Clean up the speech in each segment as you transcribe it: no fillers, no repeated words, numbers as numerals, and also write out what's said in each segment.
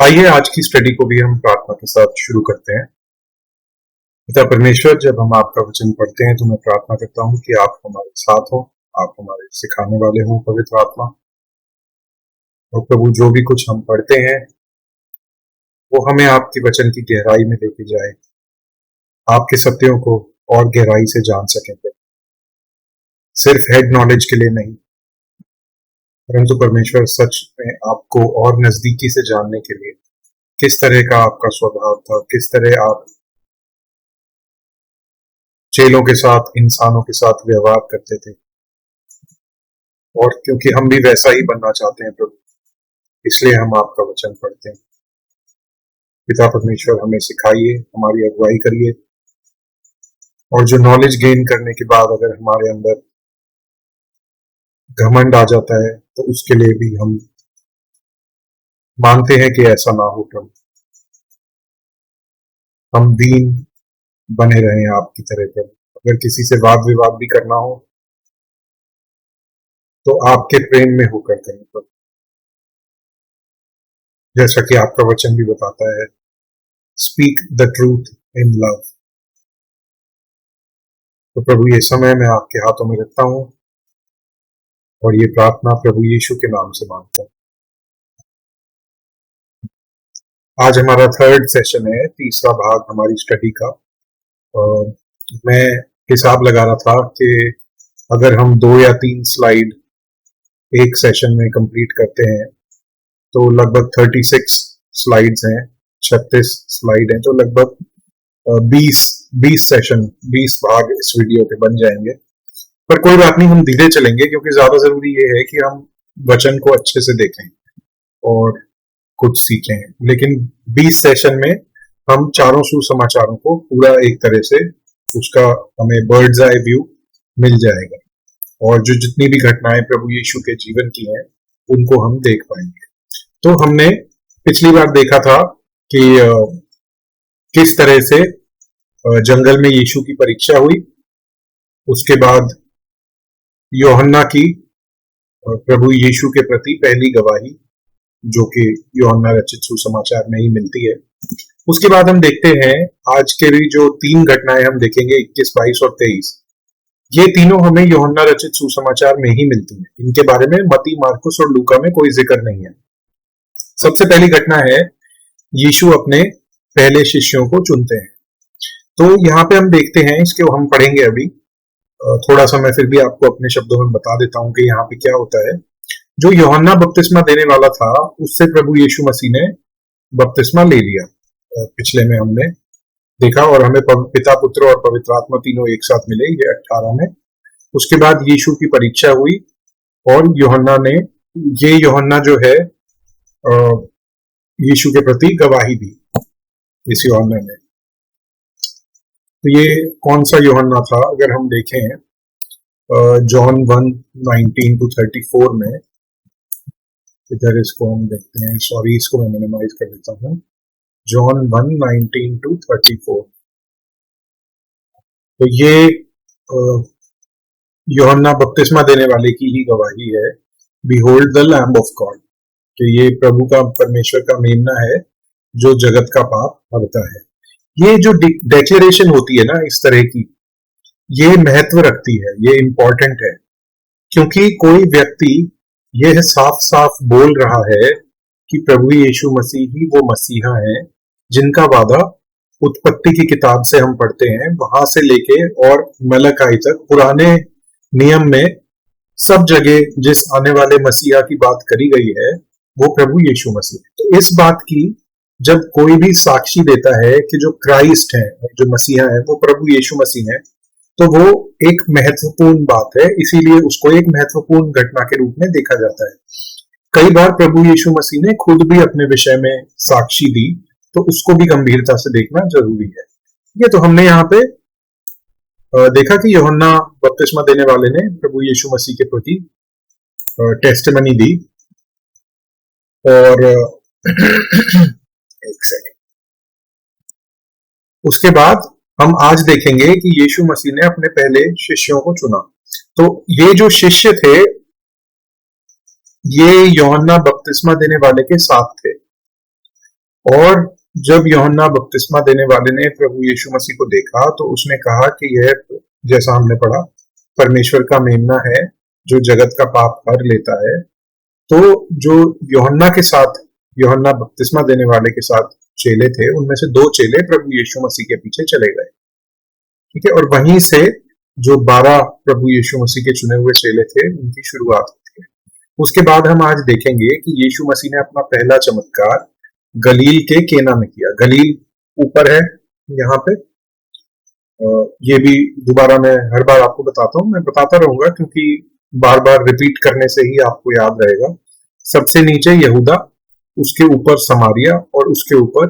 आइए आज की स्टडी को भी हम प्रार्थना के साथ शुरू करते हैं। पिता परमेश्वर, जब हम आपका वचन पढ़ते हैं तो मैं प्रार्थना करता हूँ कि आप हमारे साथ हो, आप हमारे सिखाने वाले हो पवित्र आत्मा। और प्रभु, जो भी कुछ हम पढ़ते हैं वो हमें आपके वचन की गहराई में लेके जाए, आपके सत्यों को और गहराई से जान सकें, सिर्फ हेड नॉलेज के लिए नहीं, परंतु परमेश्वर सच में आपको और नजदीकी से जानने के लिए, किस तरह का आपका स्वभाव था, किस तरह आप चेलों के साथ, इंसानों के साथ व्यवहार करते थे, और क्योंकि हम भी वैसा ही बनना चाहते हैं प्रभु, इसलिए हम आपका वचन पढ़ते हैं। पिता परमेश्वर, हमें सिखाइए, हमारी अगुवाई करिए, और जो नॉलेज गेन करने के बाद अगर हमारे अंदर घमंड आ जाता है तो उसके लिए भी हम मांगते हैं कि ऐसा ना हो प्रभु। हम दीन बने रहें आपकी तरह प्रभु। अगर किसी से वाद विवाद भी करना हो तो आपके प्रेम में होकर करें प्रभु, जैसा कि आपका वचन भी बताता है, speak the truth in love. तो प्रभु, ये समय मैं आपके हाथों में रखता हूं और ये प्रार्थना प्रभु यीशु के नाम से मांगता हूं। आज हमारा थर्ड सेशन है, तीसरा भाग हमारी स्टडी का। और मैं हिसाब लगा रहा था कि अगर हम 2 या 3 स्लाइड एक सेशन में कंप्लीट करते हैं तो लगभग 36 स्लाइड्स हैं, 36 स्लाइड हैं, तो लगभग 20 सेशन, 20 भाग इस वीडियो के बन जाएंगे। पर कोई बात नहीं, हम धीरे चलेंगे, क्योंकि ज्यादा जरूरी ये है कि हम वचन को अच्छे से देखें और कुछ सीखें। लेकिन 20 सेशन में हम चारों सुसमाचारों को पूरा एक तरह से उसका हमें बर्ड्स आई व्यू मिल जाएगा, और जो जितनी भी घटनाएं प्रभु यीशु के जीवन की हैं उनको हम देख पाएंगे। तो हमने पिछली बार देखा था कि किस तरह से जंगल में यीशु की परीक्षा हुई, उसके बाद यूहन्ना की प्रभु यीशु के प्रति पहली गवाही, जो कि यूहन्ना रचित सुसमाचार में ही मिलती है। उसके बाद हम देखते हैं आज के भी जो 3 घटनाएं हम देखेंगे, 21, 22 और 23, ये तीनों हमें यूहन्ना रचित सुसमाचार में ही मिलती हैं। इनके बारे में मत्ती, मार्कुस और लूका में कोई जिक्र नहीं है। सबसे पहली घटना है, यीशु अपने पहले शिष्यों को चुनते हैं। तो यहाँ पे हम देखते हैं, इसके हम पढ़ेंगे अभी थोड़ा सा। मैं फिर भी आपको अपने शब्दों में बता देता हूं कि यहाँ पे क्या होता है। जो यूहन्ना बपतिस्मा देने वाला था, उससे प्रभु यीशु मसीह ने बपतिस्मा ले लिया, पिछले में हमने देखा, और हमें पिता, पुत्र और पवित्र आत्मा तीनों एक साथ मिले, ये 18 में। उसके बाद यीशु की परीक्षा हुई और यूहन्ना जो है यीशु के प्रति गवाही दी इस यूहन्ना ने। तो ये कौन सा यूहन्ना था? अगर हम देखें जॉन 1:19-34 में, इधर इसको हम देखते हैं, सॉरी इसको मैं मिनिमाइज कर देता हूँ। जॉन 1:19-34, तो ये यूहन्ना बपतिस्मा देने वाले की ही गवाही है, behold the lamb of God, कि ये प्रभु का, परमेश्वर का मेमना है जो जगत का पाप हरता है। ये जो डिक्लेरेशन होती है ना इस तरह की, ये महत्व रखती है, ये इंपॉर्टेंट है, क्योंकि कोई व्यक्ति यह साफ साफ बोल रहा है कि प्रभु यीशु मसीह ही वो मसीहा है जिनका वादा उत्पत्ति की किताब से हम पढ़ते हैं, वहां से लेके और मलकाई तक पुराने नियम में सब जगह जिस आने वाले मसीहा की बात करी गई है वो प्रभु यीशु मसीह है। तो इस बात की जब कोई भी साक्षी देता है कि जो क्राइस्ट है, जो मसीहा है, वो प्रभु यीशु मसीह है, तो वो एक महत्वपूर्ण बात है, इसीलिए उसको एक महत्वपूर्ण घटना के रूप में देखा जाता है। कई बार प्रभु यीशु मसीह ने खुद भी अपने विषय में साक्षी दी, तो उसको भी गंभीरता से देखना जरूरी है। ये तो हमने यहाँ पे देखा कि यूहन्ना बपतिस्मा देने वाले ने प्रभु यीशु मसीह के प्रति टेस्टिमनी दी, और एक सेकंड, उसके बाद हम आज देखेंगे कि यीशु मसीह ने अपने पहले शिष्यों को चुना। तो ये जो शिष्य थे, ये यूहन्ना बपतिस्मा देने वाले के साथ थे, और जब यूहन्ना बपतिस्मा देने वाले ने प्रभु यीशु मसीह को देखा तो उसने कहा कि यह, जैसा हमने पढ़ा, परमेश्वर का मेमना है जो जगत का पाप हर लेता है। तो जो यूहन्ना के साथ, यूहन्ना बपतिस्मा देने वाले के साथ चेले थे, उनमें से 2 चेले प्रभु यीशु मसीह के पीछे चले गए। ठीक है, और वहीं से जो 12 प्रभु यीशु मसीह के चुने हुए चेले थे, उनकी शुरुआत होती है। उसके बाद हम आज देखेंगे कि यीशु मसीह ने अपना पहला चमत्कार गलील के केना में किया। गलील ऊपर है यहाँ पे, ये भी दोबारा मैं हर बार आपको बताता हूँ, मैं बताता रहूंगा क्योंकि बार बार रिपीट करने से ही आपको याद रहेगा। सबसे नीचे यहूदा, उसके ऊपर समारिया और उसके ऊपर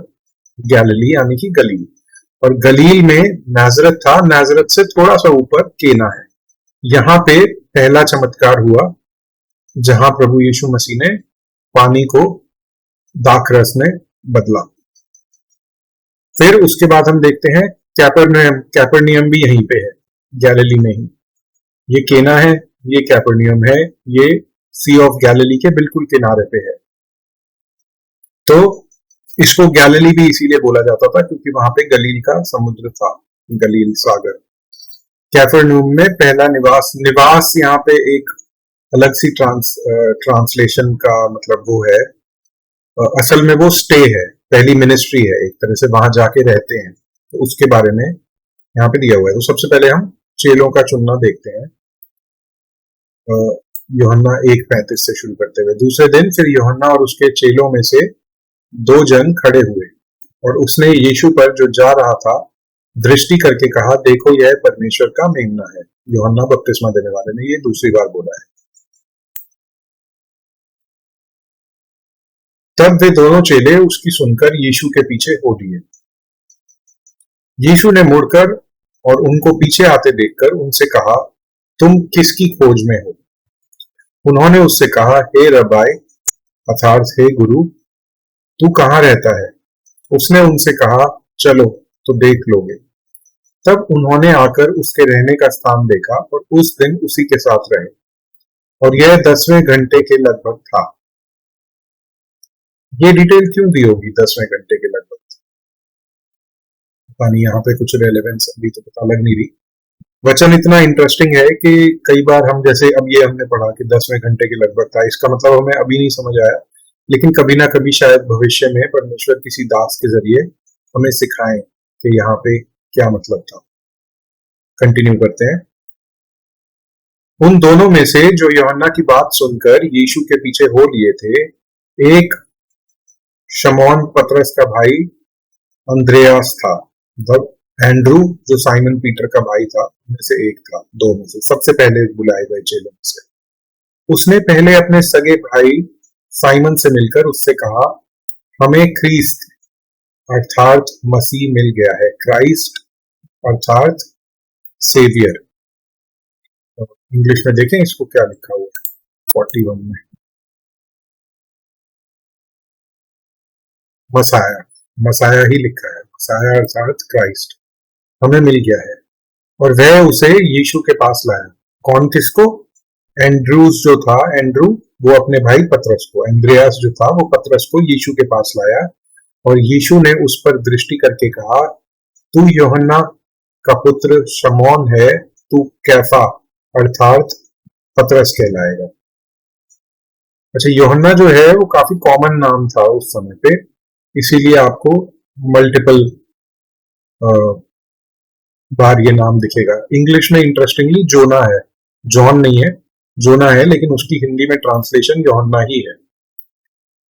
गैलिली यानी कि गलील। और गलील में नाजरत था, नाजरत से थोड़ा सा ऊपर केना है। यहाँ पे पहला चमत्कार हुआ जहां प्रभु यीशु मसीह ने पानी को दाखरस में बदला। फिर उसके बाद हम देखते हैं कैपर्नियम भी यहीं पे है, गैलिली में ही। ये केना है, ये कैपर्नियम है, ये सी ऑफ गैलिली के बिल्कुल किनारे पे है। तो इसको गैलिली भी इसीलिए बोला जाता था क्योंकि वहां पे गलील का समुद्र था, गलील सागर। कैपर्नियम में पहला निवास यहाँ पे एक अलग सी ट्रांसलेशन का मतलब वो है, असल में वो स्टे है, पहली मिनिस्ट्री है, एक तरह से वहां जाके रहते हैं। तो उसके बारे में यहाँ पे दिया हुआ है। तो सबसे पहले हम चेलों का चुनना देखते हैं, यूहन्ना 1:35 से शुरू करते हुए। दूसरे दिन फिर यूहन्ना और उसके चेलों में से 2 जन खड़े हुए और उसने यीशु पर जो जा रहा था दृष्टि करके कहा, देखो यह परमेश्वर का मेमना है। यूहन्ना बपतिस्मा देने वाले ने ये दूसरी बार बोला है। तब वे दोनों चेले उसकी सुनकर यीशु के पीछे हो लिए। यीशु ने मुड़कर और उनको पीछे आते देखकर उनसे कहा, तुम किसकी खोज में हो? उन्होंने उससे कहा, हे रब्बाई, अर्थात हे गुरु, तू कहाँ रहता है? उसने उनसे कहा, चलो तो देख लोगे। तब उन्होंने आकर उसके रहने का स्थान देखा और उस दिन उसी के साथ रहे, और यह 10वें घंटे के लगभग था। ये डिटेल क्यों दी होगी 10वें घंटे के लगभग? पता नहीं, यहाँ पे कुछ रेलेवेंस अभी तो पता लग नहीं रही। वचन इतना इंटरेस्टिंग है कि कई बार हम, जैसे अब ये हमने पढ़ा कि 10वें घंटे के लगभग था, इसका मतलब हमें अभी नहीं समझ आया, लेकिन कभी ना कभी शायद भविष्य में परमेश्वर किसी दास के जरिए हमें सिखाएं कि यहाँ पे क्या मतलब था। कंटिन्यू करते हैं। उन दोनों में से जो यूहन्ना की बात सुनकर यीशु के पीछे हो लिए थे, एक शमौन पतरस का भाई अंद्रयास था। एंड्रू जो साइमन पीटर का भाई था, उनमें से एक था, 2 में से सबसे पहले बुलाए गए चेलों में से। उसने पहले अपने सगे भाई साइमन से मिलकर उससे कहा, हमें ख्रीस्त अर्थात मसीह मिल गया है। क्राइस्ट अर्थात सेवियर। इंग्लिश में देखें इसको क्या लिखा हुआ है 41 में, मसाया, मसाया ही लिखा है, मसाया अर्थात क्राइस्ट। हमें मिल गया है। और वह उसे यीशु के पास लाया। कौन? किसको? एंड्रूस जो था, एंड्रू, वो अपने भाई पतरस को, एंद्रियास जो था वो पतरस को यीशु के पास लाया। और यीशु ने उस पर दृष्टि करके कहा, तू यूहन्ना का पुत्र शमौन है, तू कैफा अर्थात पतरस कहलाएगा। अच्छा, यूहन्ना जो है वो काफी कॉमन नाम था उस समय पे, इसीलिए आपको मल्टीपल बार ये नाम दिखेगा। इंग्लिश में इंटरेस्टिंगली जोना है, जॉन नहीं है, जोना है, लेकिन उसकी हिंदी में ट्रांसलेशन यूहन्ना ही है।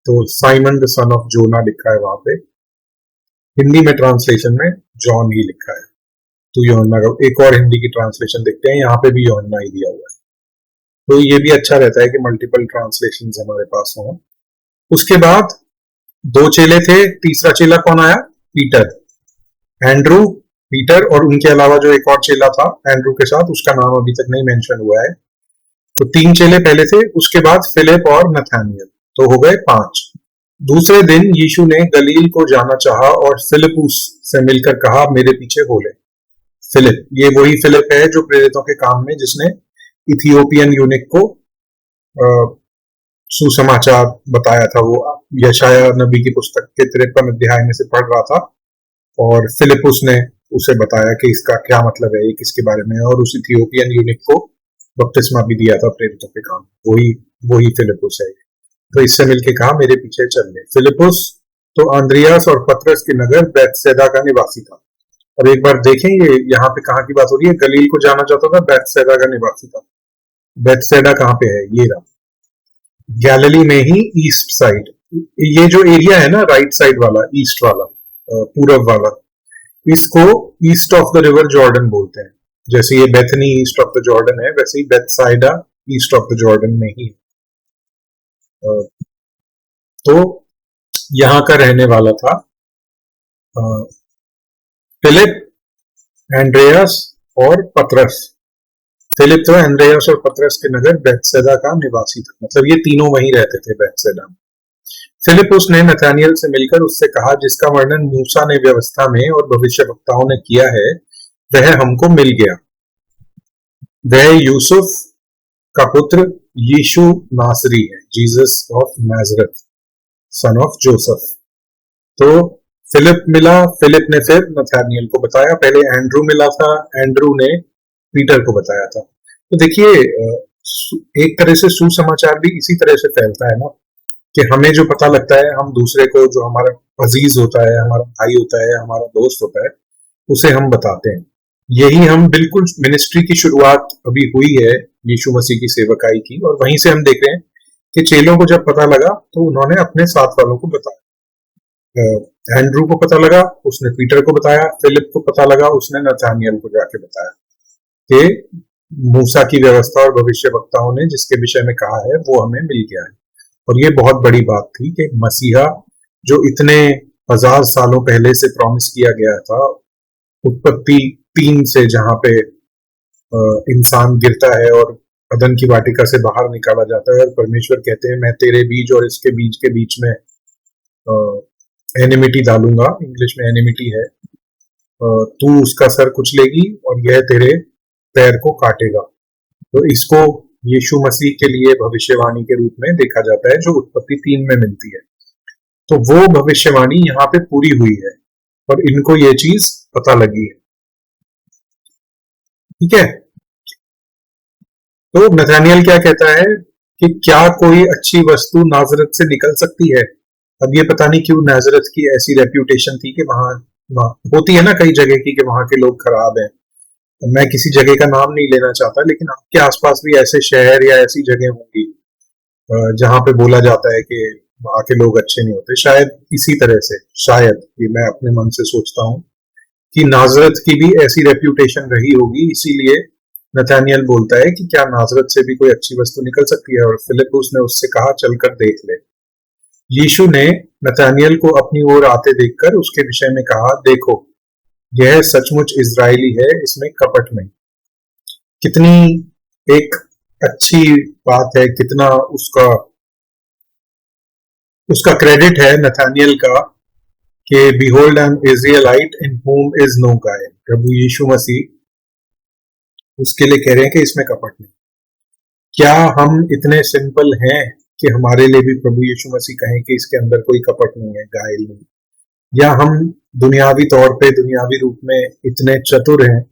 तो साइमन द सन ऑफ जोना लिखा है वहां पे, हिंदी में ट्रांसलेशन में जॉन ही लिखा है। तो यूहन्ना का एक और हिंदी की ट्रांसलेशन देखते हैं, यहाँ पे भी यूहन्ना ही दिया हुआ है। तो ये भी अच्छा रहता है कि मल्टीपल ट्रांसलेशंस हमारे पास हों। उसके बाद 2 चेले थे, तीसरा चेला कौन आया? पीटर, एंड्रू, पीटर, और उनके अलावा जो एक और चेला था एंड्रू के साथ, उसका नाम अभी तक नहीं मेंशन हुआ है। तो 3 चेले पहले थे, उसके बाद फिलिप और नथानियल, तो हो गए 5। दूसरे दिन यीशु ने गलील को जाना चाहा और फिलिपुस से मिलकर कहा, मेरे पीछे हो ले। फिलिप, ये वही फिलिप है जो प्रेरितों के काम में, जिसने इथियोपियन यूनिक को सुसमाचार बताया था, वो यशाया नबी की पुस्तक के 53 अध्याय में से पढ़ रहा था, और फिलिपुस ने उसे बताया कि इसका क्या मतलब है, ये किसके बारे में है, और उस इथियोपियन यूनिक को बपतिस्मा भी दिया था प्रेरितों के काम। वही वही फिलिपुस है। तो इससे मिलके कहा मेरे पीछे चल ले। फिलिपुस तो आंद्रियास और पतरस के नगर बैतसैदा का निवासी था। और एक बार देखें ये यहाँ पे कहाँ की बात हो रही है, गलील को जाना चाहता था, बैतसैदा का निवासी था। बैतसैदा कहाँ पे है, ये रहा, गैलिली में ही ईस्ट साइड। ये जो एरिया है ना, राइट साइड वाला, ईस्ट वाला, पूरब वाला, इसको east of the river Jordan बोलते हैं। जैसे ये Bethany east of the Jordan है, वैसे ही बेथसाइडा ईस्ट ऑफ द जॉर्डन में ही। तो यहाँ का रहने वाला था फिलिप, एंड्रियास और पतरस। फिलिप तो एंड्रियास और पतरस के नगर बैतसैदा का निवासी था, मतलब ये तीनों वहीं रहते थे बैतसैदा में। फिलिपुस ने नथानियल से मिलकर उससे कहा, जिसका वर्णन मूसा ने व्यवस्था में और भविष्यवक्ताओं ने किया है वह हमको मिल गया। वह यूसुफ का पुत्र यीशु नासरी है, Jesus of नाजरत, son of Joseph. तो फिलिप मिला, फिलिप ने फिर नथानियल को बताया। पहले एंड्रू मिला था, एंड्रू ने पीटर को बताया था। तो देखिए, एक तरह से सुसमाचार भी इसी तरह से फैलता है ना, कि हमें जो पता लगता है हम दूसरे को, जो हमारा अजीज होता है, हमारा भाई होता है, हमारा दोस्त होता है, उसे हम बताते हैं। यही हम बिल्कुल मिनिस्ट्री की शुरुआत अभी हुई है यीशु मसीह की सेवकाई की, और वहीं से हम देख रहे हैं कि चेलों को जब पता लगा तो उन्होंने अपने साथ वालों को बताया। एंड्रू को पता लगा, उसने पीटर को बताया। फिलिप को पता लगा, उसने नथानियल को जाके बताया कि मूसा की व्यवस्था और भविष्यवक्ताओं ने जिसके विषय में कहा है वो हमें मिल गया है। और ये बहुत बड़ी बात थी कि मसीहा, जो इतने 1000 सालों पहले से प्रॉमिस किया गया था, उत्पत्ति 3 से, जहां पे इंसान गिरता है और अदन की वाटिका से बाहर निकाला जाता है, और परमेश्वर कहते हैं मैं तेरे बीज और इसके बीज के बीच में एनिमिटी डालूंगा, इंग्लिश में एनिमिटी है, तू उसका सर कुचलेगी और यह तेरे पैर को काटेगा। तो इसको यीशु मसीह के लिए भविष्यवाणी के रूप में देखा जाता है, जो उत्पत्ति 3 में मिलती है। तो वो भविष्यवाणी यहाँ पे पूरी हुई है और इनको ये चीज पता लगी है। ठीक है, तो नथानियल क्या कहता है कि क्या कोई अच्छी वस्तु नाजरत से निकल सकती है। अब ये पता नहीं क्यों नाजरत की ऐसी रेप्यूटेशन थी कि वहां होती है ना कई जगह की, कि वहां के लोग खराब हैं। मैं किसी जगह का नाम नहीं लेना चाहता, लेकिन आपके आसपास भी ऐसे शहर या ऐसी जगह होंगी जहां पे बोला जाता है कि वहां के लोग अच्छे नहीं होते। शायद इसी तरह से, शायद ये मैं अपने मन से सोचता हूँ कि नाजरत की भी ऐसी रेप्यूटेशन रही होगी, इसीलिए नथानियल बोलता है कि क्या नाजरत से भी कोई अच्छी वस्तु निकल सकती है। और फिलिपुस ने उससे कहा चलकर देख ले। यीशु ने नथानियल को अपनी ओर आते देखकर उसके विषय में कहा, देखो यह सचमुच इजरायली है, इसमें कपट नहीं। कितनी एक अच्छी बात है, कितना उसका उसका क्रेडिट है नथानियल का कि बिहोल्ड एन इजराइलाइट इन हुम इज नो गाय। प्रभु यीशु मसीह उसके लिए कह रहे हैं कि इसमें कपट नहीं। क्या हम इतने सिंपल हैं कि हमारे लिए भी प्रभु यीशु मसीह कहें कि इसके अंदर कोई कपट नहीं है, गायल नहीं? या हम दुनियावी तौर पे, दुनियावी रूप में इतने चतुर हैं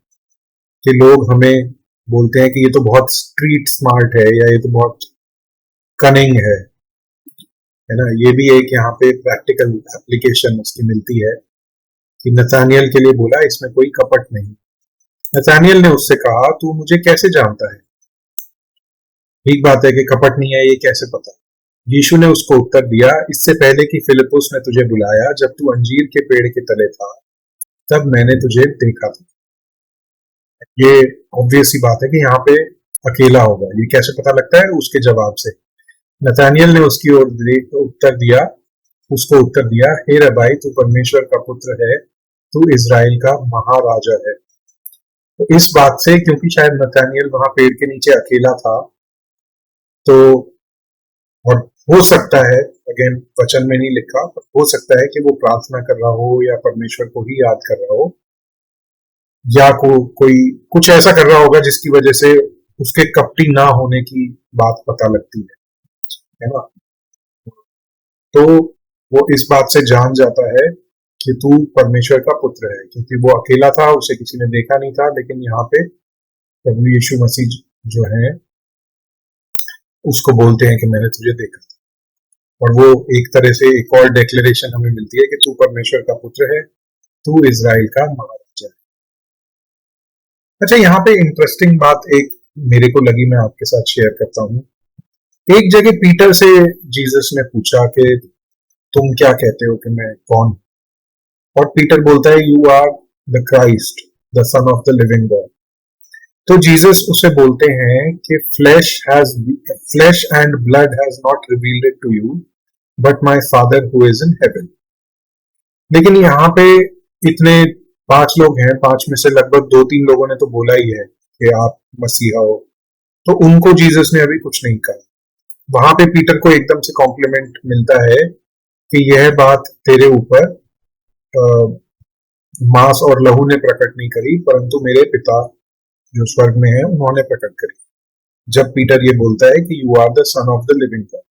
कि लोग हमें बोलते हैं कि ये तो बहुत स्ट्रीट स्मार्ट है, या ये तो बहुत कनिंग है ना? ये भी एक यहाँ पे प्रैक्टिकल एप्लीकेशन उसकी मिलती है कि नथानियल के लिए बोला इसमें कोई कपट नहीं। नथानियल ने उससे कहा, तू मुझे कैसे जानता है? ठीक बात है कि कपट नहीं है, ये कैसे पता? यीशु ने उसको उत्तर दिया, इससे पहले कि फिलिपुस ने तुझे बुलाया, जब तू अंजीर के पेड़ के तले था, तब मैंने तुझे देखा था। ये ऑब्वियस सी बात है कि यहाँ पे अकेला होगा। ये कैसे पता लगता है? उसके जवाब से। नथानियल ने उसकी ओर उसको उत्तर दिया, हे रबाई, तू परमेश्वर का पुत्र है, तू इजराइल का महाराजा है। तो इस बात से, क्योंकि शायद नथानियल वहां पेड़ के नीचे अकेला था, तो और हो सकता है, अगेन वचन में नहीं लिखा, पर हो सकता है कि वो प्रार्थना कर रहा हो या परमेश्वर को ही याद कर रहा हो, या कोई कुछ ऐसा कर रहा होगा जिसकी वजह से उसके कपटी ना होने की बात पता लगती है ना? तो वो इस बात से जान जाता है कि तू परमेश्वर का पुत्र है, क्योंकि वो अकेला था, उसे किसी ने देखा नहीं था, लेकिन यहाँ पे प्रभु यीशु मसीह जो है उसको बोलते हैं कि मैंने तुझे देखा। और वो एक तरह से एक और डेक्लेरेशन हमें मिलती है कि तू परमेश्वर का पुत्र है, तू इज़राइल का महाराजा है। अच्छा, यहाँ पे इंटरेस्टिंग बात एक मेरे को लगी, मैं आपके साथ शेयर करता हूँ। एक जगह पीटर से जीसस ने पूछा कि तुम क्या कहते हो कि मैं कौन हूं? और पीटर बोलता है you are the Christ, the son of the living God. तो जीसस उसे बोलते हैं कि flesh and blood has not revealed it to you but my Father who is in heaven. लेकिन यहाँ पे इतने 5 लोग हैं, 5 में से लगभग 2-3 लोगों ने तो बोला ही है कि आप मसीहा हो, तो उनको जीसस ने अभी कुछ नहीं कहा। वहां पे पीटर को एकदम से कॉम्प्लीमेंट मिलता है कि यह बात तेरे ऊपर मांस और लहू ने प्रकट नहीं करी, परंतु मेरे पिता जो स्वर्ग में है उन्होंने प्रकट करी। जब पीटर ये बोलता है कि you are the son of the living God,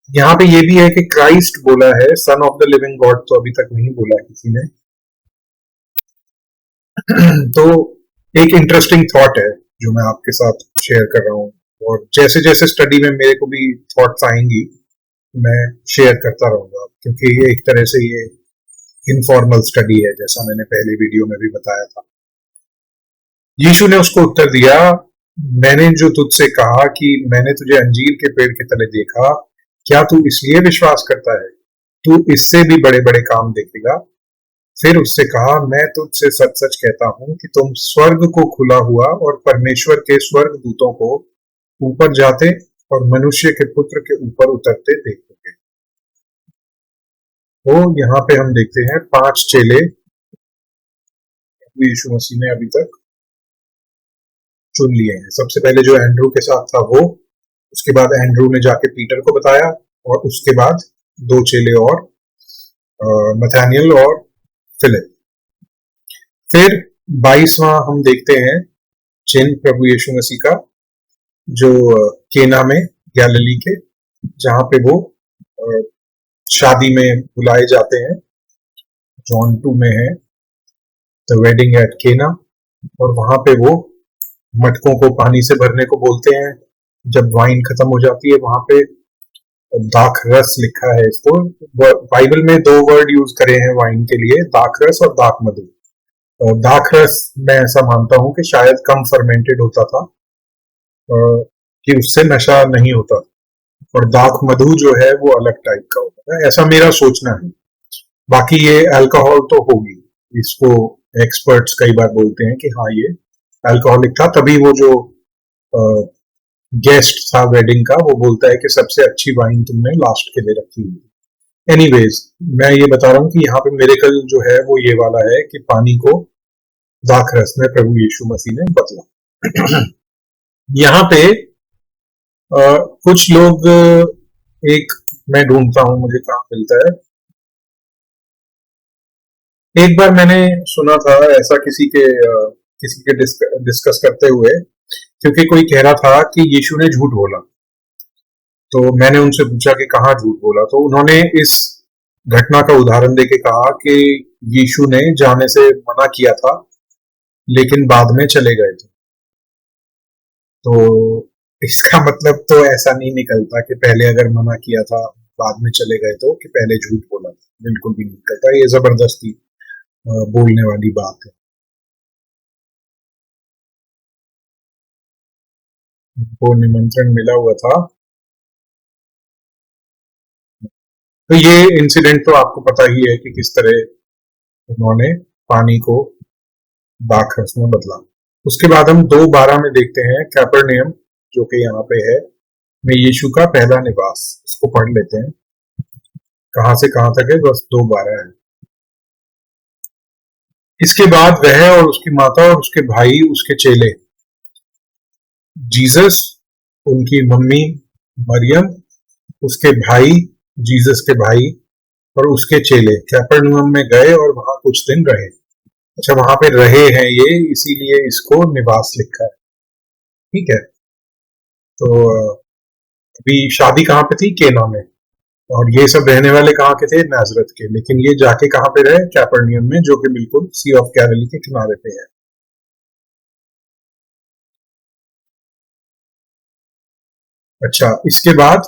यहाँ पे ये भी है कि क्राइस्ट बोला है, son of the living God तो अभी तक नहीं बोला किसी ने। तो एक इंटरेस्टिंग थॉट है जो मैं आपके साथ शेयर कर रहा हूँ, और जैसे जैसे स्टडी में मेरे को भी थॉट्स आएंगी मैं शेयर करता रहूंगा, क्योंकि ये एक तरह से ये इनफॉर्मल स्टडी है, जैसा मैंने पहले वीडियो में भी बताया था। यीशु ने उसको उत्तर दिया, मैंने जो तुझसे कहा कि मैंने तुझे अंजीर के पेड़ के तले देखा, क्या तू इसलिए विश्वास करता है? तू इससे भी बड़े बड़े काम देखेगा। फिर उससे कहा, मैं तुझसे सच सच कहता हूं कि तुम स्वर्ग को खुला हुआ और परमेश्वर के स्वर्ग दूतों को ऊपर जाते और मनुष्य के पुत्र के ऊपर उतरते देखोगे। तो यहाँ पे हम देखते हैं 5 चेले यीशु मसीह ने अभी तक चुन लिए हैं। सबसे पहले जो एंड्रू के साथ था वो, उसके बाद एंड्रू ने जाके पीटर को बताया, और उसके बाद 2 चेले और, नथानियल और फिलिप। फिर 22वां हम देखते हैं चिन्ह प्रभु यीशु मसीह का, जो केना में गैलिली के, जहां पे वो शादी में बुलाए जाते हैं। जॉन 2 में है द वेडिंग एट केना, और वहां पे वो मटकों को पानी से भरने को बोलते हैं। जब वाइन खत्म हो जाती है वहां पे दाख रस लिखा है, इसको बाइबल में 2 वर्ड यूज करे हैं वाइन के लिए, दाख रस और दाख मधु। दाख रस मैं ऐसा मानता हूं कि शायद कम फर्मेंटेड होता था, कि उससे नशा नहीं होता, और दाख मधु जो है वो अलग टाइप का होता है, ऐसा मेरा सोचना है। बाकी ये अल्कोहल तो होगी, इसको एक्सपर्ट्स कई बार बोलते हैं कि हाँ ये अल्कोहलिक था, तभी वो जो गेस्ट था वेडिंग का वो बोलता है कि सबसे अच्छी वाइन तुमने लास्ट के लिए रखी हुई। एनीवेज, मैं ये बता रहा हूँ कि यहाँ पे मिरेकल जो है वो ये वाला है कि पानी को दाख रस में प्रभु यीशु मसीह ने बदला। यहाँ पे कुछ लोग, एक मैं ढूंढता हूं मुझे कहाँ मिलता है। एक बार मैंने सुना था ऐसा किसी के डिस्कस करते हुए, क्योंकि कोई कह रहा था कि यीशु ने झूठ बोला, तो मैंने उनसे पूछा कि कहाँ झूठ बोला, तो उन्होंने इस घटना का उदाहरण देके कहा कि यीशु ने जाने से मना किया था लेकिन बाद में चले गए थे। तो इसका मतलब तो ऐसा नहीं निकलता कि पहले अगर मना किया था बाद में चले गए तो, कि पहले झूठ बोला था, बिल्कुल भी नहीं निकलता। ये जबरदस्ती बोलने वाली बात है। उनको निमंत्रण मिला हुआ था, तो ये इंसिडेंट तो आपको पता ही है कि किस तरह उन्होंने पानी को दाखरस में बदला। उसके बाद हम 2:12 में देखते हैं कैपर्नियम, जो कि यहाँ पे है, में यीशु का पहला निवास। इसको पढ़ लेते हैं, कहां से कहां तक है, बस 2:12 है। इसके बाद वह और उसकी माता और उसके भाई उसके चेले, जीसस, उनकी मम्मी मरियम, उसके भाई, जीसस के भाई और उसके चेले कैपर्नियम में गए और वहां कुछ दिन रहे। अच्छा, वहां पे रहे हैं ये, इसीलिए इसको निवास लिखा है। ठीक है, तो अभी शादी कहाँ पे थी? केना में। और ये सब रहने वाले कहाँ के थे? नाजरत के। लेकिन ये जाके कहाँ पे रहे? कैपर्नियम में, जो कि बिल्कुल सी ऑफ गैलिली के किनारे पे है। अच्छा, इसके बाद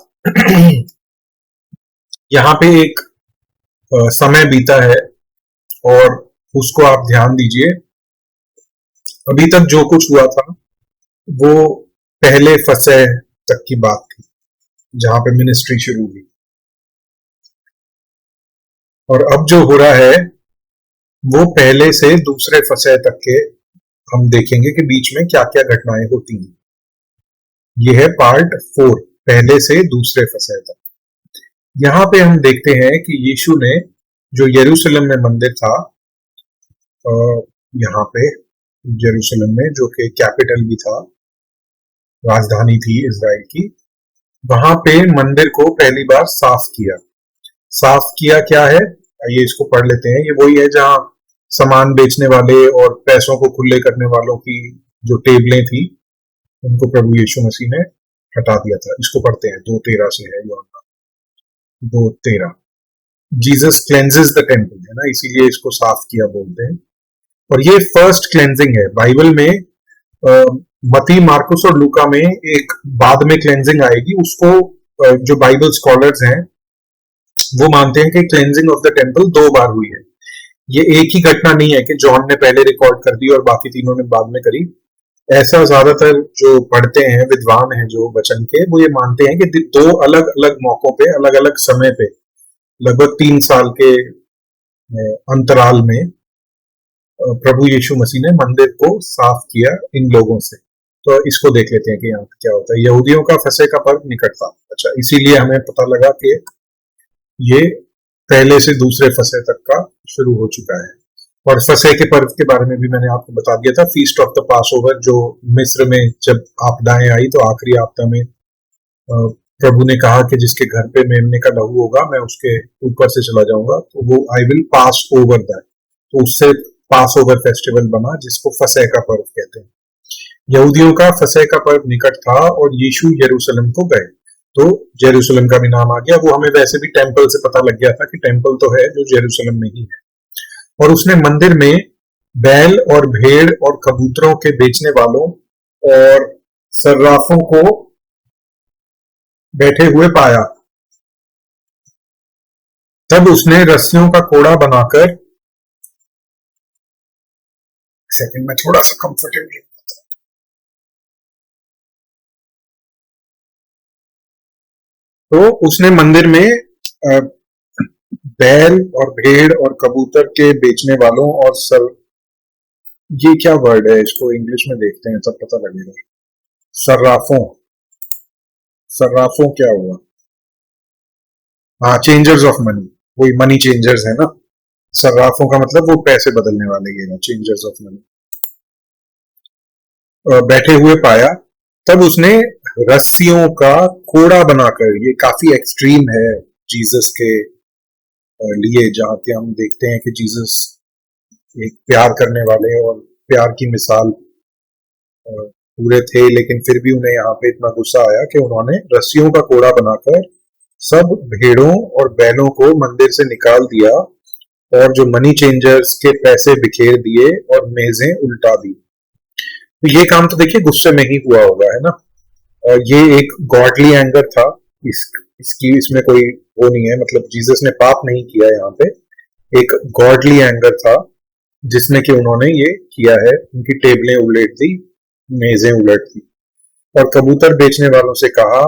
यहाँ पे एक समय बीता है, और उसको आप ध्यान दीजिए। अभी तक जो कुछ हुआ था वो पहले फसह तक की बात थी, जहां पे मिनिस्ट्री शुरू हुई। और अब जो हो रहा है वो पहले से दूसरे फसह तक के, हम देखेंगे कि बीच में क्या क्या घटनाएं होती हैं। ये है पार्ट 4, पहले से दूसरे फसह तक। यहाँ पे हम देखते हैं कि यीशु ने, जो यरूशलेम में मंदिर था, यहाँ पे यरूशलेम में, जो कि कैपिटल भी था, राजधानी थी इजराइल की, वहां पे मंदिर को पहली बार साफ किया। साफ किया क्या है, ये इसको पढ़ लेते हैं। ये वही है जहां सामान बेचने वाले और पैसों को खुले करने वालों की जो टेबलें थी, उनको प्रभु यीशु मसीह ने हटा दिया था। इसको पढ़ते हैं, 2:13 से है, यूहन्ना 2:13। जीसस क्लेंजेस द टेम्पल, है ना, इसीलिए इसको साफ किया बोलते हैं। और ये फर्स्ट क्लेंजिंग है बाइबल में। मती, मार्कुस और लूका में एक बाद में क्लेंजिंग आएगी। उसको जो बाइबल स्कॉलर्स हैं वो मानते हैं कि क्लेंजिंग ऑफ द टेम्पल 2 बार हुई है। ये एक ही घटना नहीं है कि जॉन ने पहले रिकॉर्ड कर दी और बाकी तीनों ने बाद में करी। ऐसा ज्यादातर जो पढ़ते हैं, विद्वान हैं जो वचन के, वो ये मानते हैं कि 2 अलग अलग मौकों पे, अलग अलग समय पे, लगभग 3 साल के अंतराल में प्रभु यीशु मसीह ने मंदिर को साफ किया इन लोगों से। तो इसको देख लेते हैं कि यहाँ पे क्या होता है। यहूदियों का फसह का पर्व निकट था। अच्छा, इसीलिए हमें पता लगा कि ये पहले से दूसरे फसह तक का शुरू हो चुका है। और फसह के पर्व के बारे में भी मैंने आपको बता दिया था। Feast of the pass over, जो मिस्र में जब आपदाएं आई, तो आखिरी आपदा में प्रभु ने कहा कि जिसके घर पे मेमने का लहू होगा, मैं उसके ऊपर से चला जाऊंगा, तो वो I will pass over that. तो उससे पास ओवर फेस्टिवल बना, जिसको फसह का पर्व कहते हैं। यहूदियों का फसह का पर्व निकट था और यीशु यरूशलेम को गए, तो यरूशलेम का भी नाम आ गया। वो हमें वैसे भी टेम्पल से पता लग गया था कि टेम्पल तो है जो यरूशलेम में ही है। और उसने मंदिर में बैल और भेड़ और कबूतरों के बेचने वालों और सर्राफों को बैठे हुए पाया। तब उसने रस्सियों का कोड़ा बनाकर, सेकंड में थोड़ा सा कंफर्टेबल, तो उसने मंदिर में बैल और भेड़ और कबूतर के बेचने वालों और ये क्या वर्ड है, इसको इंग्लिश में देखते हैं तब पता लगेगा। सर्राफों, सर्राफों क्या हुआ? हाँ, चेंजर्स ऑफ मनी, वही मनी चेंजर्स है ना। सर्राफों का मतलब वो पैसे बदलने वाले, ये ना चेंजर्स ऑफ मनी, बैठे हुए पाया। तब उसने रस्सियों का कोड़ा बनाकर, ये काफी एक्सट्रीम है जीसस के लिए, जहाँ के हम देखते हैं कि जीसस एक प्यार करने वाले और प्यार की मिसाल पूरे थे, लेकिन फिर भी उन्हें यहाँ पे इतना गुस्सा आया कि उन्होंने रस्सियों का कोड़ा बनाकर सब भेड़ों और बैलों को मंदिर से निकाल दिया, और जो मनी चेंजर्स के पैसे बिखेर दिए और मेजें उल्टा दी। तो ये काम तो देखिए गुस्से में ही हुआ होगा, है ना। और ये एक गॉडली एंगर था। इसकी इसमें कोई वो नहीं है, मतलब जीसस ने पाप नहीं किया यहाँ पे, एक गॉडली एंगर था जिसमें कि उन्होंने ये किया है। उनकी टेबलें उलट दी, मेजें उलट दी, और कबूतर बेचने वालों से कहा,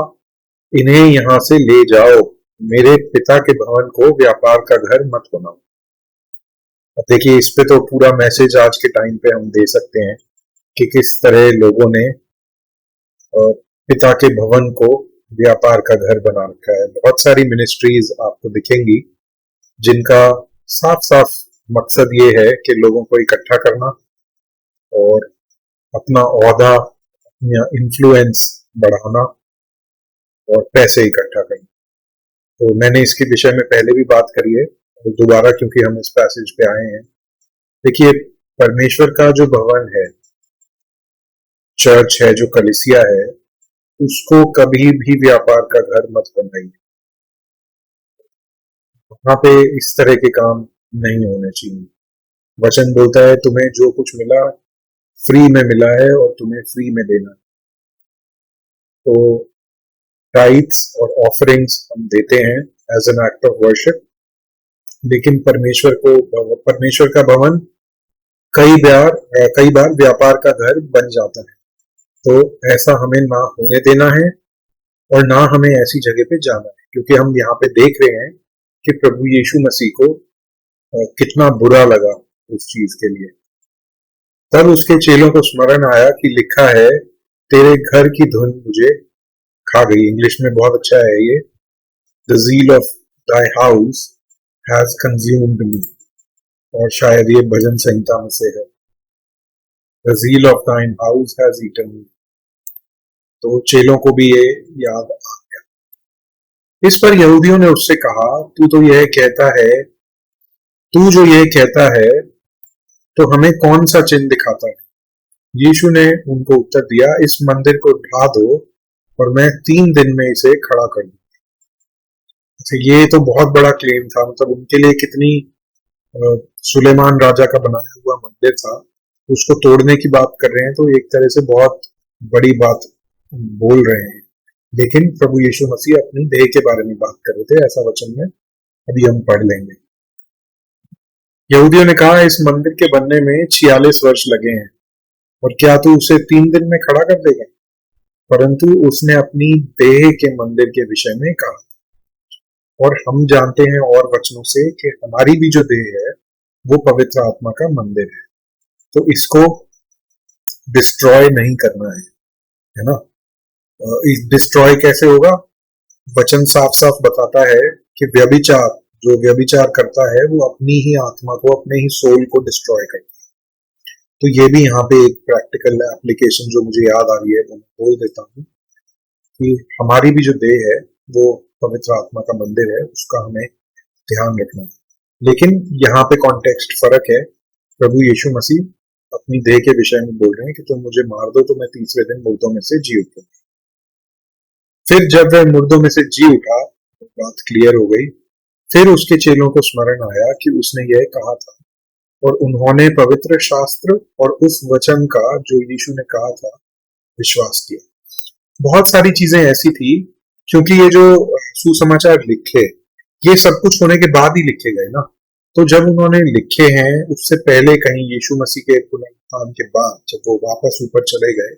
इन्हें यहां से ले जाओ, मेरे पिता के भवन को व्यापार का घर मत बनाओ। अब देखिए, इस पे तो पूरा मैसेज आज के टाइम पे हम दे सकते हैं कि किस तरह लोगों ने पिता के भवन को व्यापार का घर बना रखा है। बहुत सारी मिनिस्ट्रीज आपको दिखेंगी जिनका साफ साफ मकसद ये है कि लोगों को इकट्ठा करना और अपना ओहदा या इन्फ्लुएंस बढ़ाना और पैसे इकट्ठा करना। तो मैंने इसके विषय में पहले भी बात करी है, तो दोबारा क्योंकि हम इस पैसेज पे आए हैं। देखिए, परमेश्वर का जो भवन है, चर्च है, जो कलीसिया है, उसको कभी भी व्यापार का घर मत बनाइए। वहां पे इस तरह के काम नहीं होने चाहिए। वचन बोलता है तुम्हें जो कुछ मिला फ्री में मिला है और तुम्हें फ्री में देना है। तो टाइट्स और ऑफरिंग्स हम देते हैं as an act of worship, लेकिन परमेश्वर का भवन कई बार व्यापार का घर बन जाता है। तो ऐसा हमें ना होने देना है और ना हमें ऐसी जगह पे जाना है, क्योंकि हम यहाँ पे देख रहे हैं कि प्रभु यीशु मसीह को कितना बुरा लगा उस चीज के लिए। तब उसके चेलों को स्मरण आया कि लिखा है तेरे घर की धुन मुझे खा गई। इंग्लिश में बहुत अच्छा है ये, the zeal of thy house has consumed me, और शायद ये भजन संहिता में से है, the zeal of thine house has eaten me। तो चेलों को भी ये याद आ गया। इस पर यहूदियों ने उससे कहा तू जो यह कहता है तो हमें कौन सा चिन्ह दिखाता है? यीशु ने उनको उत्तर दिया, इस मंदिर को ढा दो और मैं 3 दिन में इसे खड़ा कर दूं। अच्छा, ये तो बहुत बड़ा क्लेम था, मतलब उनके लिए कितनी सुलेमान राजा का बनाया हुआ मंदिर था, उसको तोड़ने की बात कर रहे हैं, तो एक तरह से बहुत बड़ी बात बोल रहे हैं। लेकिन प्रभु यीशु मसीह अपनी देह के बारे में बात कर रहे थे, ऐसा वचन में अभी हम पढ़ लेंगे। यहूदियों ने कहा, इस मंदिर के बनने में 46 वर्ष लगे हैं और क्या तू उसे 3 दिन में खड़ा कर देगा? परंतु उसने अपनी देह के मंदिर के विषय में कहा। और हम जानते हैं और वचनों से कि हमारी भी जो देह है वो पवित्र आत्मा का मंदिर है, तो इसको डिस्ट्रॉय नहीं करना है ना। डिस्ट्रॉय कैसे होगा? वचन साफ साफ बताता है कि जो व्यभिचार करता है वो अपनी ही आत्मा को, अपने ही सोल को डिस्ट्रॉय करता है। तो ये भी यहाँ पे एक प्रैक्टिकल एप्लीकेशन जो मुझे याद आ रही है वो मैं बोल देता हूँ कि हमारी भी जो देह है वो पवित्र आत्मा का मंदिर है, उसका हमें ध्यान रखना है। लेकिन यहाँ पे कॉन्टेक्स्ट फर्क है। प्रभु यीशु मसीह अपनी देह के विषय में बोल रहे हैं कि तुम मुझे मार दो तो मैं तीसरे दिन मुर्दों में से जी उठूंगा। फिर जब वह मुर्दों में से जी उठा तो बात क्लियर हो गई। फिर उसके चेलों को स्मरण आया कि उसने यह कहा था, और उन्होंने पवित्र शास्त्र और उस वचन का जो यीशु ने कहा था विश्वास किया। बहुत सारी चीजें ऐसी थी, क्योंकि ये जो सुसमाचार लिखे ये सब कुछ होने के बाद ही लिखे गए ना, तो जब उन्होंने लिखे हैं उससे पहले कहीं यीशु मसीह के पुनरुत्थान के बाद जब वो वापस ऊपर चले गए,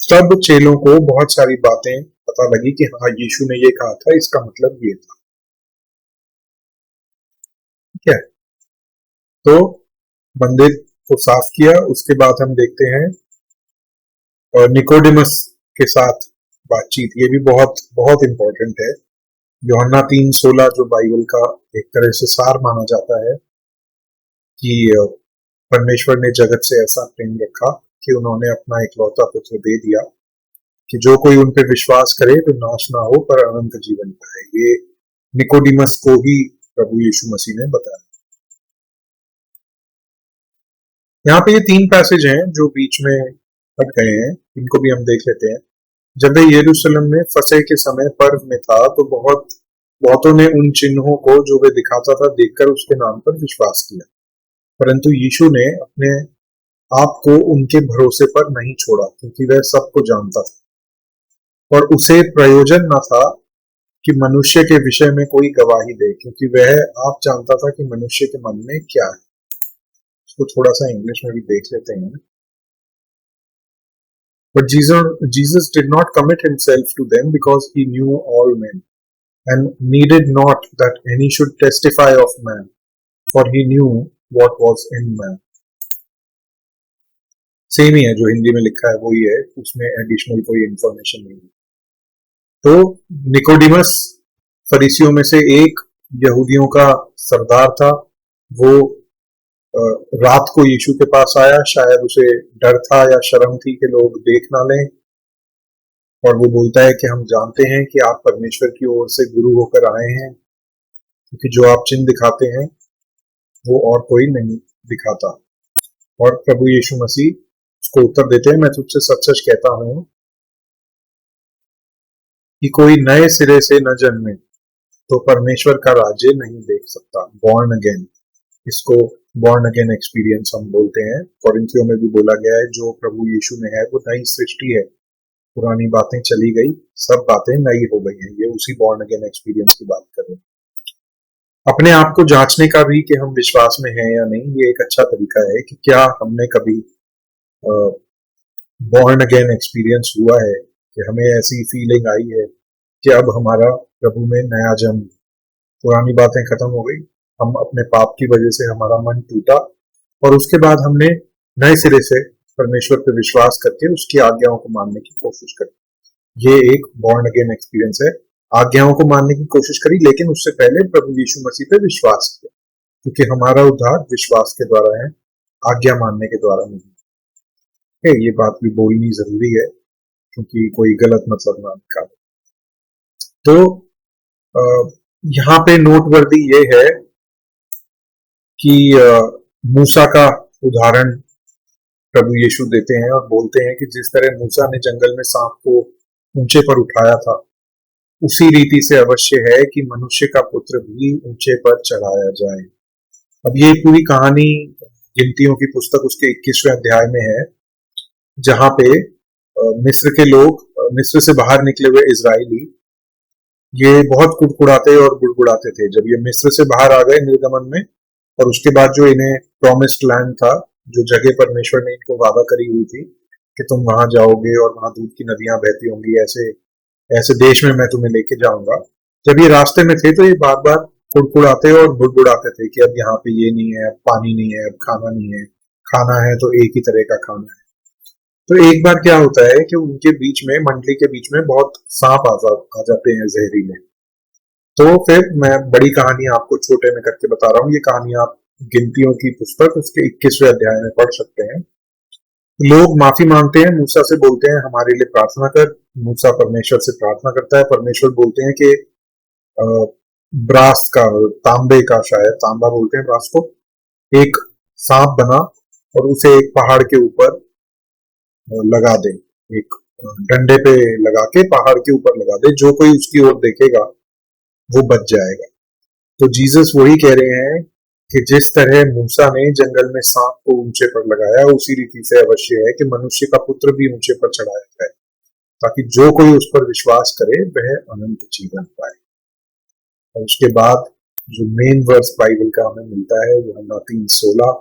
तब चेलों को बहुत सारी बातें पता लगी कि हाँ यीशु ने ये कहा था, इसका मतलब ये था। ठीक है, तो मंदिर को साफ किया। उसके बाद हम देखते हैं और निकोडिमस के साथ बातचीत, ये भी बहुत बहुत इंपॉर्टेंट है। यूहन्ना 3:16 जो बाइबल का एक तरह से सार माना जाता है कि परमेश्वर ने जगत से ऐसा प्रेम रखा कि उन्होंने अपना इकलौता पुत्र दे दिया कि जो कोई उन पर विश्वास करे तो नाश ना हो पर अनंत जीवन पाए। ये निकोडिमस को ही प्रभु यीशु मसीह ने बताया। यहाँ पे ये 3 पैसेज हैं जो बीच में हट गए हैं, इनको भी हम देख लेते हैं। जब वे यरूशलेम में फसह के समय पर्व में था तो बहुतों ने उन चिन्हों को जो वे दिखाता था देखकर उसके नाम पर विश्वास किया, परंतु यीशु ने अपने आप को उनके भरोसे पर नहीं छोड़ा, क्योंकि वह सबको जानता था और उसे प्रयोजन न था कि मनुष्य के विषय में कोई गवाही दे, क्योंकि वह आप जानता था कि मनुष्य के मन में क्या है। इसको थोड़ा सा इंग्लिश में भी देख लेते हैं। But Jesus did not commit himself to them because he knew all men and needed not that any should testify of man, for he knew what was in man। Same ही है जो हिंदी में लिखा है वही है, उसमें एडिशनल कोई इंफॉर्मेशन नहीं है। तो निकोडिमस फरीसियों में से एक यहूदियों का सरदार था। वो रात को यीशु के पास आया, शायद उसे डर था या शर्म थी कि लोग देख ना लें, और वो बोलता है कि हम जानते हैं कि आप परमेश्वर की ओर से गुरु होकर आए हैं, क्योंकि जो आप चिन्ह दिखाते हैं वो और कोई नहीं दिखाता। और प्रभु यीशु मसीह उसको उत्तर देते हैं, मैं तुझसे सच सच कहता हूं कि कोई नए सिरे से न जन्मे तो परमेश्वर का राज्य नहीं देख सकता। बॉर्न अगेन, इसको बॉर्न अगेन एक्सपीरियंस हम बोलते हैं। कोरिन्थियों में भी बोला गया है जो प्रभु यीशु में है वो नई सृष्टि है, पुरानी बातें चली गई, सब बातें नई हो गई हैं। ये उसी बॉर्न अगेन एक्सपीरियंस की बात कर रहे हैं। अपने आप को जांचने का भी कि हम विश्वास में हैं या नहीं, ये एक अच्छा तरीका है कि क्या हमने कभी बॉर्न अगेन एक्सपीरियंस हुआ है कि हमें ऐसी फीलिंग आई है कि अब हमारा प्रभु में नया जन्म, पुरानी बातें खत्म हो गई, हम अपने पाप की वजह से हमारा मन टूटा और उसके बाद हमने नए सिरे से परमेश्वर पर विश्वास करके उसकी आज्ञाओं को मानने की कोशिश करी। ये एक बॉर्न अगेन एक्सपीरियंस है। आज्ञाओं को मानने की कोशिश करी, लेकिन उससे पहले प्रभु यीशु मसीह पे विश्वास किया, क्योंकि हमारा उद्धार विश्वास के द्वारा है, आज्ञा मानने के द्वारा नहीं है। ये बात भी बोलनी जरूरी है क्योंकि कोई गलत मतलब ना निकाले। तो यहाँ पे नोटवर्दी ये है कि मूसा का उदाहरण प्रभु यीशु देते हैं और बोलते हैं कि जिस तरह मूसा ने जंगल में सांप को ऊंचे पर उठाया था, उसी रीति से अवश्य है कि मनुष्य का पुत्र भी ऊंचे पर चढ़ाया जाए। अब ये पूरी कहानी गिनतियों की पुस्तक उसके 21वें अध्याय में है, जहां पे मिस्र के लोग, मिस्र से बाहर निकले हुए इजरायली, ये बहुत कुड़कुड़ाते और गुड़गुड़ाते थे जब ये मिस्र से बाहर आ गए निर्गमन में। और उसके बाद जो इन्हें प्रॉमिस्ड लैंड था, जो जगह परमेश्वर ने इनको वादा करी हुई थी कि तुम वहां जाओगे और वहां दूध की नदियां बहती होंगी, ऐसे ऐसे देश में मैं तुम्हें लेके जाऊंगा। जब ये रास्ते में थे तो ये बार बार कुड़कुड़ाते और बुड़बुड़ाते थे कि अब यहाँ पे ये नहीं है, अब पानी नहीं है, अब खाना नहीं है, खाना है तो एक ही तरह का खाना है। तो एक बार क्या होता है कि उनके बीच में, मंडली के बीच में बहुत सांप आ जाते हैं जहरीले। तो फिर मैं बड़ी कहानी आपको छोटे में करके बता रहा हूँ। ये कहानी आप गिनतियों की पुस्तक उसके 21वें अध्याय में पढ़ सकते हैं। लोग माफी मांगते हैं, मूसा से बोलते हैं हमारे लिए प्रार्थना कर। मूसा परमेश्वर से प्रार्थना करता है, परमेश्वर बोलते हैं कि ब्रास का, तांबे का, शायद तांबा बोलते हैं ब्रास को, एक सांप बना और उसे एक पहाड़ के ऊपर लगा दे, एक डंडे पे लगा के पहाड़ के ऊपर लगा दे, जो कोई उसकी ओर देखेगा वो बच जाएगा। तो जीसस वही कह रहे हैं कि जिस तरह मूसा ने जंगल में सांप को ऊंचे पर लगाया, उसी रीति से अवश्य है कि मनुष्य का पुत्र भी ऊंचे पर चढ़ाया जाए, ताकि जो कोई उस पर विश्वास करे वह अनंत जीवन पाए। और उसके बाद जो मेन वर्स बाइबल का हमें मिलता है यूहन्ना 3:16,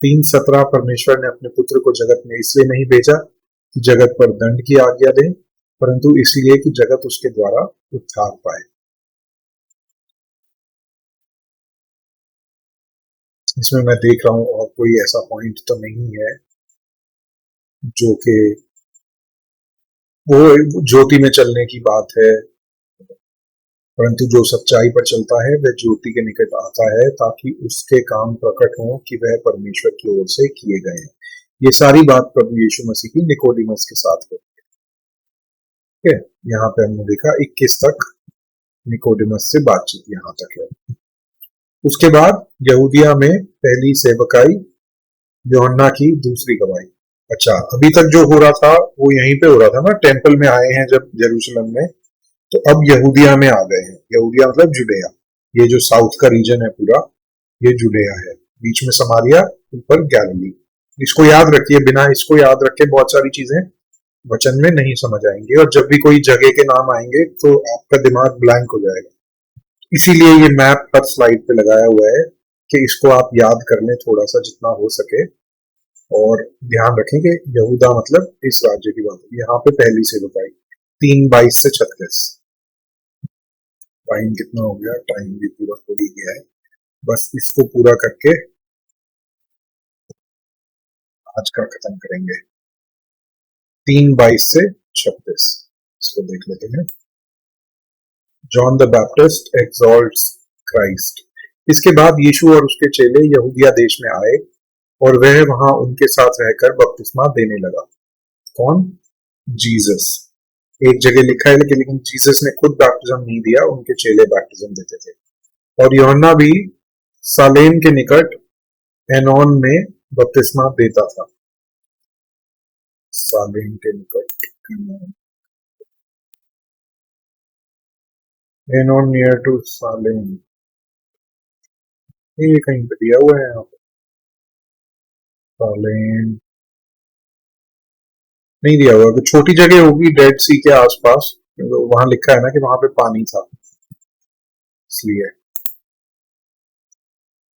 3:17, परमेश्वर ने अपने पुत्र को जगत में इसलिए नहीं भेजा कि जगत पर दंड की आज्ञा दे, परंतु इसलिए कि जगत उसके द्वारा उद्धार पाए। इसमें मैं देख रहा हूं और कोई ऐसा पॉइंट तो नहीं है जो कि वो ज्योति में चलने की बात है, परंतु जो सच्चाई पर चलता है वह ज्योति के निकट आता है ताकि उसके काम प्रकट हों कि वह परमेश्वर की ओर से किए गए हैं। ये सारी बात प्रभु यीशु मसीह की निकोडिमस के साथ है। ठीक है, यहाँ पे हमने देखा 21 तक निकोडिमस से बातचीत यहाँ तक है। उसके बाद यहूदिया में पहली सेवकाई, यूहन्ना की दूसरी गवाही। अच्छा, अभी तक जो हो रहा था वो यहीं पे हो रहा था ना, टेंपल में आए हैं जब यरूशलेम में, तो अब यहूदिया में आ गए हैं। यहूदिया मतलब जुडेया, ये जो साउथ का रीजन है पूरा, ये जुडेया है, बीच में समारिया, ऊपर गैलिली। इसको याद रखिए, बिना इसको याद रखे बहुत सारी चीजें वचन में नहीं समझ आएंगी, और जब भी कोई जगह के नाम आएंगे तो आपका दिमाग ब्लैंक हो जाएगा। इसीलिए ये मैप हर स्लाइड पे लगाया हुआ है कि इसको आप याद कर लें थोड़ा सा जितना हो सके, और ध्यान रखें कि यहूदा मतलब इस राज्य की बात है। यहाँ पे पहली से बताई 3:22 से 36। टाइम कितना हो गया? टाइम भी पूरा हो ही गया है, बस इसको पूरा करके आज का खत्म करेंगे। 3:22 से 36 इसको देख लेते हैं। John the Baptist exalts Christ. इसके बाद यीशु और उसके चेले यहूदिया देश में आए और वह वहां उनके साथ रहकर बपतिस्मा देने लगा। कौन? जीसस। एक जगह लिखा है लेकिन जीसस ने खुद बैप्टिज्म नहीं दिया, उनके चेले बैप्टिज्म देते थे। और यूहन्ना भी सालेम के निकट एनोन में बपतिस्मा देता था। सालेम के निकट एनोन। इन और नियर टू सालेम, ये कहीं पे दिया हुआ है यहाँ पे? सालेम नहीं दिया हुआ, तो छोटी जगह होगी डेड सी के आसपास, तो वहां लिखा है ना कि वहां पे पानी था, इसलिए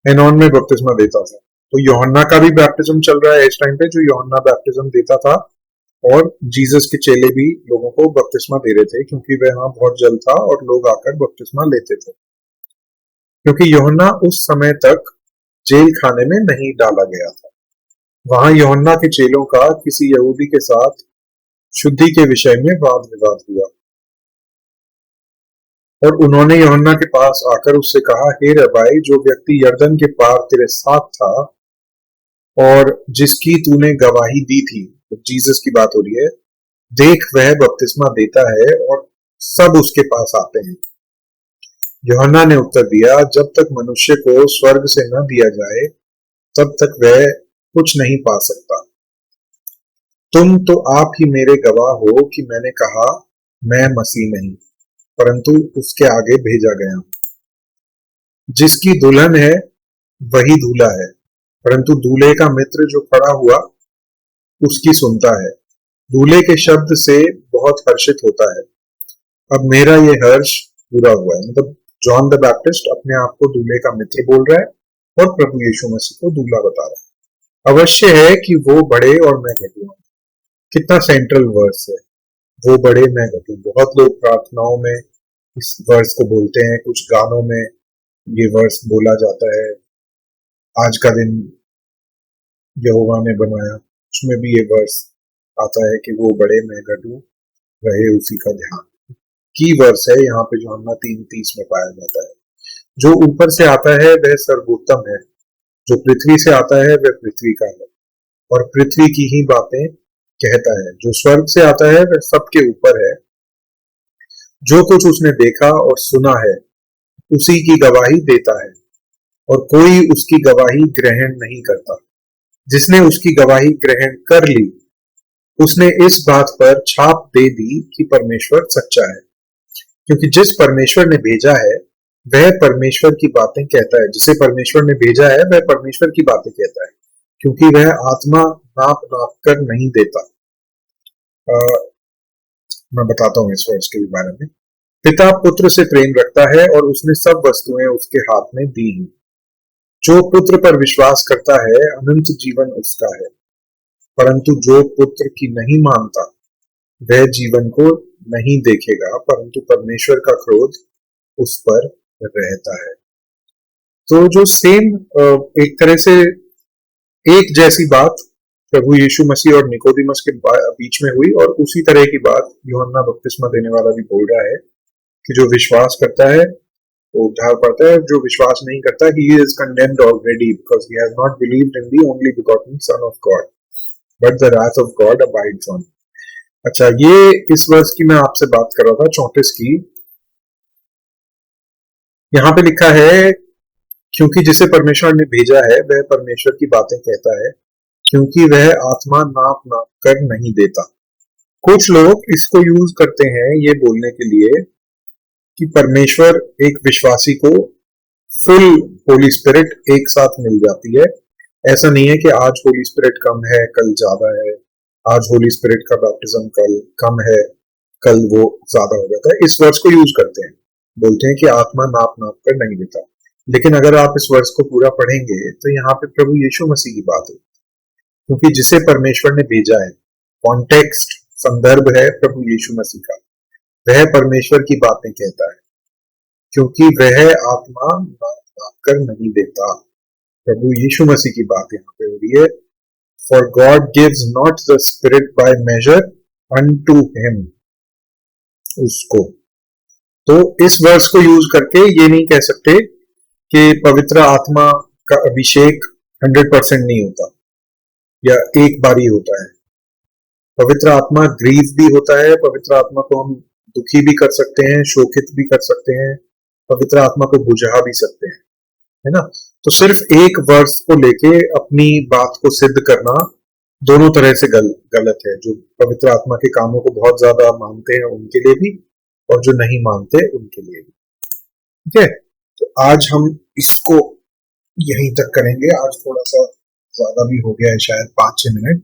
एनोन में बपतिस्मा देता था। तो यूहन्ना का भी बैप्टिज्म चल रहा है इस टाइम पे, जो यूहन्ना बैप्टिज्म देता था, और जीसस के चेले भी लोगों को बपतिस्मा दे रहे थे, क्योंकि वह वहां बहुत जल था और लोग आकर बपतिस्मा लेते थे। क्योंकि यूहन्ना उस समय तक जेल खाने में नहीं डाला गया था। वहां यूहन्ना के चेलों का किसी यहूदी के साथ शुद्धि के विषय में वाद विवाद हुआ, और उन्होंने यूहन्ना के पास आकर उससे कहा, हे रब्बाई, जो व्यक्ति यरदन के पार तेरे साथ था और जिसकी तूने गवाही दी थी, तो जीसस की बात हो रही है, देख वह बपतिस्मा देता है और सब उसके पास आते हैं। यूहन्ना ने उत्तर दिया, जब तक मनुष्य को स्वर्ग से न दिया जाए तब तक वह कुछ नहीं पा सकता। तुम तो आप ही मेरे गवाह हो कि मैंने कहा, मैं मसीह नहीं, परंतु उसके आगे भेजा गया हूं। जिसकी दुल्हन है वही दूल्हा है, परंतु दूल्हे का मित्र जो खड़ा हुआ उसकी सुनता है, दूल्हे के शब्द से बहुत हर्षित होता है। अब मेरा ये हर्ष पूरा हुआ है। मतलब जॉन द बैप्टिस्ट अपने आप को दूल्हे का मित्र बोल रहा है और प्रभु यीशु मसीह को दूल्हा बता रहा है। अवश्य है कि वो बढ़े और मैं घटूं। कितना सेंट्रल वर्स है, वो बढ़े मैं घटूं। बहुत लोग प्रार्थनाओं में इस वर्स को बोलते हैं, कुछ गानों में ये वर्स बोला जाता है। आज का दिन यहोवा ने बनाया, उसमें भी ये वर्स आता है कि वो बढ़े मैं घटूं, रहे उसी का ध्यान। की वर्स है यहाँ पे जो हमने 3:30 में पाया जाता है। जो ऊपर से आता है वह सर्वोत्तम है, जो पृथ्वी से आता है वह पृथ्वी का है और पृथ्वी की ही बातें कहता है। जो स्वर्ग से आता है वह सबके ऊपर है। जो कुछ उसने देखा और सुना है उसी की गवाही देता है, और कोई उसकी गवाही ग्रहण नहीं करता। जिसने उसकी गवाही ग्रहण कर ली उसने इस बात पर छाप दे दी कि परमेश्वर सच्चा है, क्योंकि जिस परमेश्वर ने भेजा है वह परमेश्वर की बातें कहता है। जिसे परमेश्वर ने भेजा है वह परमेश्वर की बातें कहता है, क्योंकि वह आत्मा नाप नाप कर नहीं देता। मैं बताता हूँ इस वर्ष के बारे में। पिता पुत्र से प्रेम रखता है और उसने सब वस्तुएं उसके हाथ में दी हैं। जो पुत्र पर विश्वास करता है अनंत जीवन उसका है, परंतु जो पुत्र की नहीं मानता वह जीवन को नहीं देखेगा, परंतु परमेश्वर का क्रोध उस पर रहता है। तो जो सेम एक तरह से एक जैसी बात प्रभु यीशु मसीह और निकोदिमस के बीच में हुई, और उसी तरह की बात यूहन्ना बपतिस्मा देने वाला भी बोल रहा है कि जो विश्वास करता है वो उद्धार पाता है, जो विश्वास नहीं करता he is condemned already because he has not believed in the only begotten Son of God, but the wrath of God abides on. अच्छा, ये इस वर्ष की मैं आपसे बात कर रहा था 34 की। यहाँ पे लिखा है, क्योंकि जिसे परमेश्वर ने भेजा है वह परमेश्वर की बातें कहता है, क्योंकि वह आत्मा नाप नाप कर नहीं देता। कुछ लोग इसको यूज करते हैं ये बोलने के लिए कि परमेश्वर एक विश्वासी को फुल होली स्पिरिट एक साथ मिल जाती है। ऐसा नहीं है कि आज होली स्पिरिट कम है कल ज्यादा है, आज होली स्पिरिट का बैप्टिज्म कल कम है कल वो ज्यादा हो जाता है। इस वर्ष को यूज करते हैं, बोलते हैं कि आत्मा नाप नाप कर नहीं देता। लेकिन अगर आप इस वर्ष को पूरा पढ़ेंगे तो यहाँ पे प्रभु यीशु मसीह की बात है, क्योंकि जिसे परमेश्वर ने भेजा है, कॉन्टेक्स्ट संदर्भ है प्रभु यीशु मसीह का, वह परमेश्वर की बातें कहता है, क्योंकि वह आत्मा नाप नाप कर नहीं देता। प्रभु यीशु मसीह की बात यहाँ पे हो रही है। For God gives not the Spirit by measure unto him, उसको। तो इस वर्ष को यूज करके ये नहीं कह सकते कि पवित्र आत्मा का अभिषेक 100% नहीं होता या एक बार ही होता है। पवित्र आत्मा ग्रीव भी होता है, पवित्र आत्मा को हम दुखी भी कर सकते हैं, शोकित भी कर सकते हैं, पवित्र आत्मा को बुझा भी सकते हैं, है ना। तो सिर्फ एक वर्ष को लेके अपनी बात को सिद्ध करना दोनों तरह से गलत है। जो पवित्र आत्मा के कामों को बहुत ज्यादा मानते हैं उनके लिए भी, और जो नहीं मानते उनके लिए भी। ठीक है, तो आज हम इसको यहीं तक करेंगे। आज थोड़ा सा ज्यादा भी हो गया है, शायद 5-6 मिनट,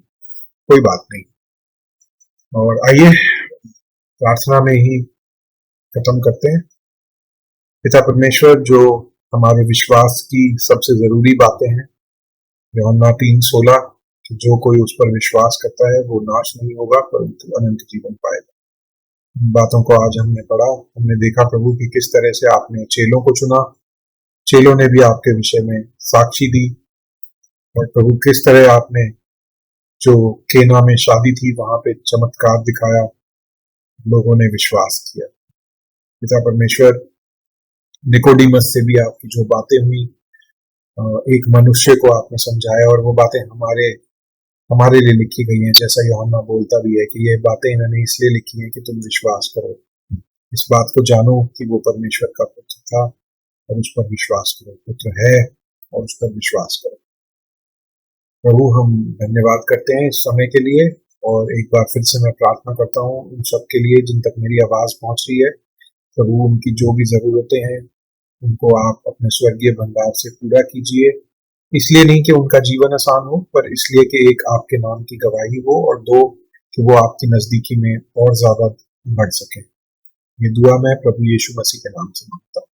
कोई बात नहीं। और आइए प्रार्थना में ही खत्म करते हैं। पिता परमेश्वर, जो हमारे विश्वास की सबसे जरूरी बातें हैं, यूहन्ना 3:16, कि जो कोई उस पर विश्वास करता है वो नाश नहीं होगा परंतु अनंत जीवन पाएगा। इन बातों को आज हमने पढ़ा, हमने देखा प्रभु कि किस तरह से आपने चेलों को चुना, चेलों ने भी आपके विषय में साक्षी दी, और प्रभु किस तरह आपने जो केना में शादी थी वहां पे चमत्कार दिखाया, लोगों ने विश्वास किया। पिता परमेश्वर, निकोडिमस से भी आपकी जो बातें हुई, एक मनुष्य को आपने समझाया, और वो बातें हमारे हमारे लिए लिखी गई हैं, जैसा यूहन्ना बोलता भी है कि ये बातें इन्होंने इसलिए लिखी हैं कि तुम विश्वास करो, इस बात को जानो कि वो परमेश्वर का पुत्र था और उस पर विश्वास करो, पुत्र है और उस पर विश्वास करो। प्रभु, हम धन्यवाद करते हैं इस समय के लिए, और एक बार फिर से मैं प्रार्थना करता हूँ उन सब के लिए जिन तक मेरी आवाज पहुंच रही है। प्रभु, उनकी जो भी जरूरतें हैं उनको आप अपने स्वर्गीय भंडार से पूरा कीजिए, इसलिए नहीं कि उनका जीवन आसान हो, पर इसलिए कि एक आपके नाम की गवाही हो, और दो कि वो आपकी नजदीकी में और ज्यादा बढ़ सके। ये दुआ मैं प्रभु यीशु मसीह के नाम से मांगता हूँ।